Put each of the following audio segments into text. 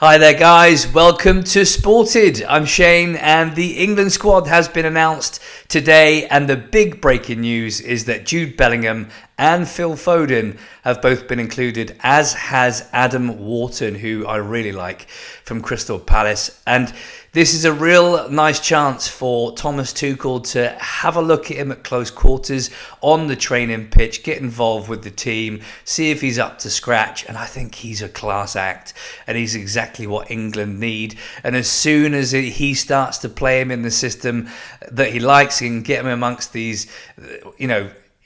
Hi there guys, welcome to Sported. I'm Shane and the England squad has been announced today, and the big breaking news is that Jude Bellingham and Phil Foden have both been included, as has Adam Wharton, who I really like, from Crystal Palace. And this is a real nice chance for Thomas Tuchel to have a look at him at close quarters on the training pitch, get involved with the team, see if he's up to scratch. And I think he's a class act and he's exactly what England need. And as soon as he starts to play him in the system that he likes and get him amongst these,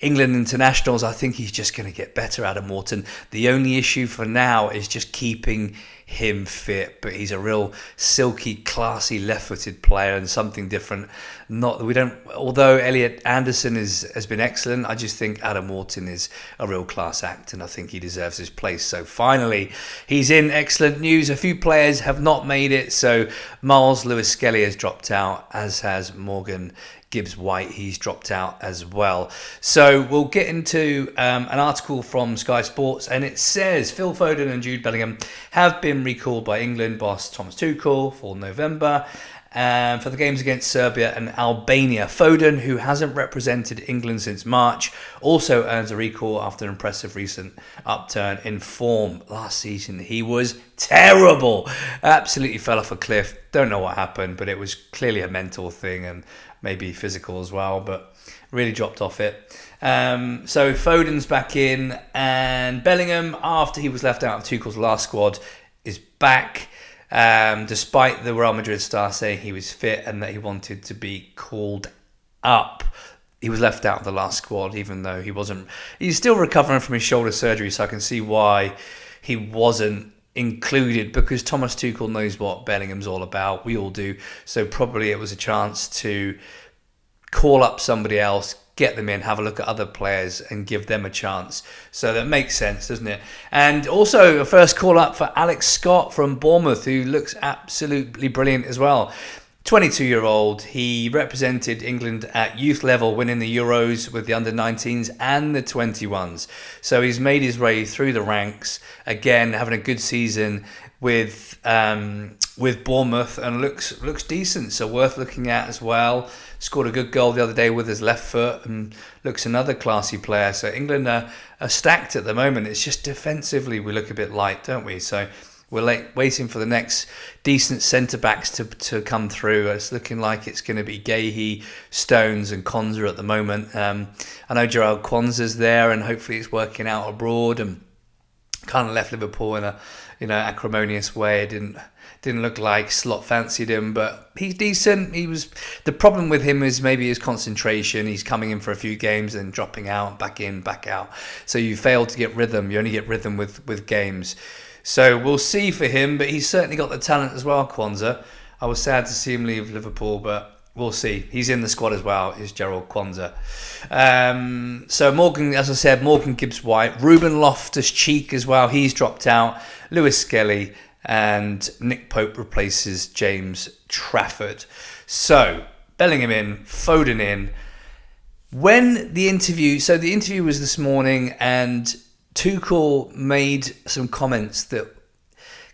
England internationals, I think he's just going to get better, Adam Wharton. The only issue for now is just keeping him fit, but he's a real silky, classy, left-footed player and something different. Although Elliot Anderson has been excellent, I just think Adam Wharton is a real class act, and I think he deserves his place. So finally, he's in. Excellent news. A few players have not made it. So Miles Lewis-Skelly has dropped out, as has Morgan Gibbs-White. He's dropped out as well. So we'll get into an article from Sky Sports, and it says Phil Foden and Jude Bellingham have been recalled by England boss Thomas Tuchel for November for the games against Serbia and Albania. Foden, who hasn't represented England since March, also earns a recall after an impressive recent upturn in form. Last season he was terrible, absolutely fell off a cliff. Don't know what happened, but it was clearly a mental thing and maybe physical as well, but really dropped off it. So Foden's back in, and Bellingham, after he was left out of Tuchel's last squad, is back, despite the Real Madrid star saying he was fit and that he wanted to be called up. He was left out of the last squad, even though he's still recovering from his shoulder surgery, so I can see why he wasn't included, because Thomas Tuchel knows what Bellingham's all about. We all do. So probably it was a chance to call up somebody else, get them in, have a look at other players and give them a chance. So that makes sense, doesn't it? And also a first call up for Alex Scott from Bournemouth, who looks absolutely brilliant as well. 22-year-old, he represented England at youth level, winning the Euros with the under-19s and the 21s. So he's made his way through the ranks, again having a good season with Bournemouth, and looks decent, so worth looking at as well. Scored a good goal the other day with his left foot and looks another classy player. So England are stacked at the moment. It's just defensively we look a bit light, don't we? So we're waiting for the next decent centre-backs to come through. It's looking like it's going to be Gahey, Stones and Konza at the moment. I know Jarell Kwanzaa's there, and hopefully it's working out abroad, and kind of left Liverpool in a acrimonious way. It didn't look like Slot fancied him, but he's decent. The problem with him is maybe his concentration. He's coming in for a few games and dropping out, back in, back out. So you fail to get rhythm. You only get rhythm with games. So we'll see for him, but he's certainly got the talent as well, Kwanzaa. I was sad to see him leave Liverpool, but we'll see. He's in the squad as well, is Gerald Kwanzaa. So Morgan, as I said, Morgan Gibbs-White, Ruben Loftus-Cheek as well, he's dropped out. Lewis-Skelly and Nick Pope replaces James Trafford. So Bellingham in, Foden in. When the interview was this morning, and Tuchel made some comments that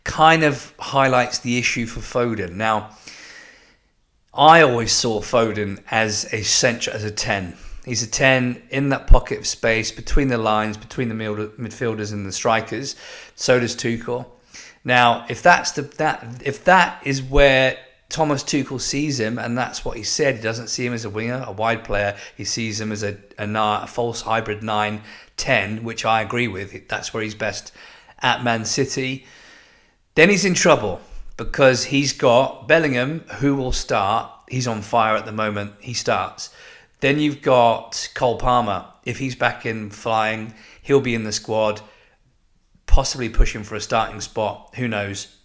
kind of highlights the issue for Foden. Now, I always saw Foden as a 10. He's a 10 in that pocket of space between the lines, between the midfielders and the strikers. So does Tuchel. Now, if that is where Thomas Tuchel sees him, and that's what he said, he doesn't see him as a winger, a wide player. He sees him as a false hybrid 9-10, which I agree with. That's where he's best at Man City. Then he's in trouble, because he's got Bellingham, who will start. He's on fire at the moment. He starts. Then you've got Cole Palmer. If he's back in flying, he'll be in the squad, possibly pushing for a starting spot. Who knows?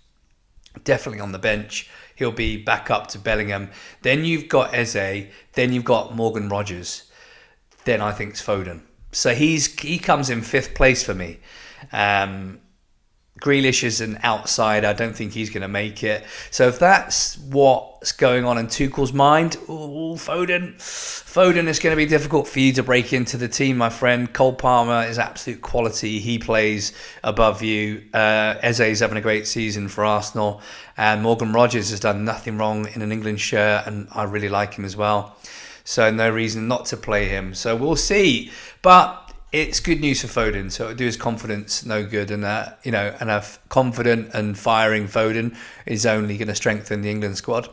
Definitely on the bench. He'll be back up to Bellingham. Then you've got Eze. Then you've got Morgan Rogers. Then I think it's Foden. So he comes in fifth place for me. Grealish is an outsider. I don't think he's going to make it. So if that's what's going on in Tuchel's mind, Foden is going to be difficult for you to break into the team, my friend. Cole Palmer is absolute quality. He plays above you. Eze's having a great season for Arsenal. And Morgan Rogers has done nothing wrong in an England shirt, and I really like him as well. So no reason not to play him. So we'll see. But it's good news for Foden, so it'll do his confidence no good, and and a confident and firing Foden is only going to strengthen the England squad.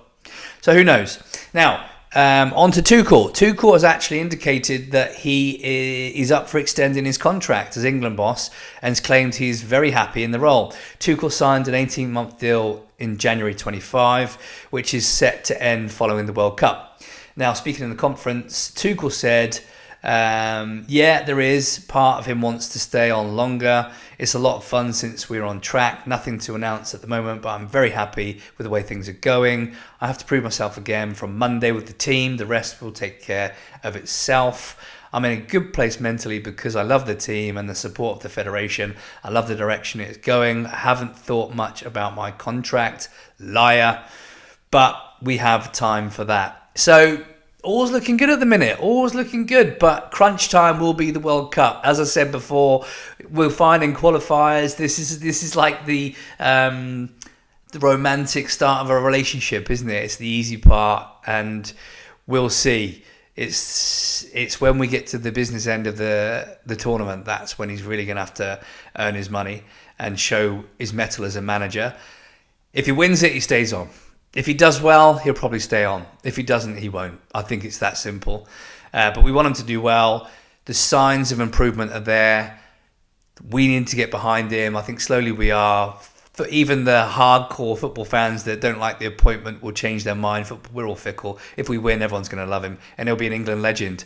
So who knows? Now, on to Tuchel. Tuchel has actually indicated that he is up for extending his contract as England boss and has claimed he's very happy in the role. Tuchel signed an 18-month deal in January 25, which is set to end following the World Cup. Now, speaking in the conference, Tuchel said, there is. Part of him wants to stay on longer. It's a lot of fun since we're on track. Nothing to announce at the moment, but I'm very happy with the way things are going. I have to prove myself again from Monday with the team. The rest will take care of itself. I'm in a good place mentally because I love the team and the support of the federation. I love the direction it's going. I haven't thought much about my contract. Liar. But we have time for that. So all's looking good at the minute. All's looking good, but crunch time will be the World Cup. As I said before, we'll find in qualifiers. This is like the romantic start of a relationship, isn't it? It's the easy part, and we'll see. It's when we get to the business end of the tournament that's when he's really going to have to earn his money and show his mettle as a manager. If he wins it, he stays on. If he does well, he'll probably stay on. If he doesn't, he won't. I think it's that simple. But we want him to do well. The signs of improvement are there. We need to get behind him. I think slowly we are. For even the hardcore football fans that don't like the appointment will change their mind. We're all fickle. If we win, everyone's going to love him. And he'll be an England legend.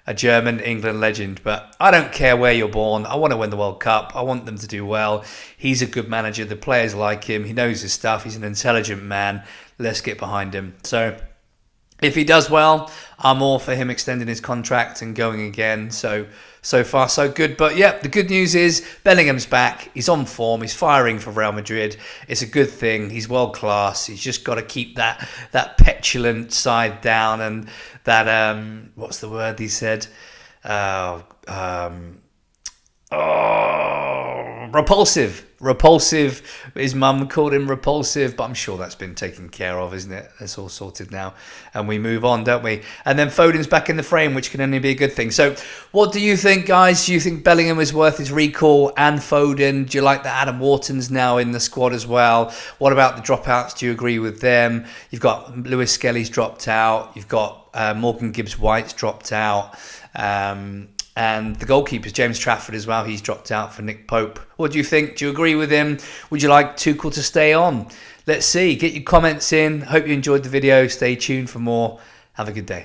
A German England legend. But I don't care where you're born. I want to win the World Cup. I want them to do well. He's a good manager. The players like him. He knows his stuff. He's an intelligent man. Let's get behind him. So if he does well, I'm all for him extending his contract and going again. So far, so good. But yeah, the good news is Bellingham's back. He's on form. He's firing for Real Madrid. It's a good thing. He's world class. He's just got to keep that petulant side down and that what's the word he said? Repulsive. His mum called him repulsive, but I'm sure that's been taken care of, isn't it? That's all sorted now, and we move on, don't we? And then Foden's back in the frame, which can only be a good thing. So what do you think, guys? Do you think Bellingham is worth his recall and Foden? Do you like that Adam Wharton's now in the squad as well? What about the dropouts? Do you agree with them? You've got Lewis Skelly's dropped out. You've got Morgan Gibbs-White's dropped out. And the goalkeepers, James Trafford as well, he's dropped out for Nick Pope. What do you think? Do you agree with him? Would you like Tuchel to stay on? Let's see. Get your comments in. Hope you enjoyed the video. Stay tuned for more. Have a good day.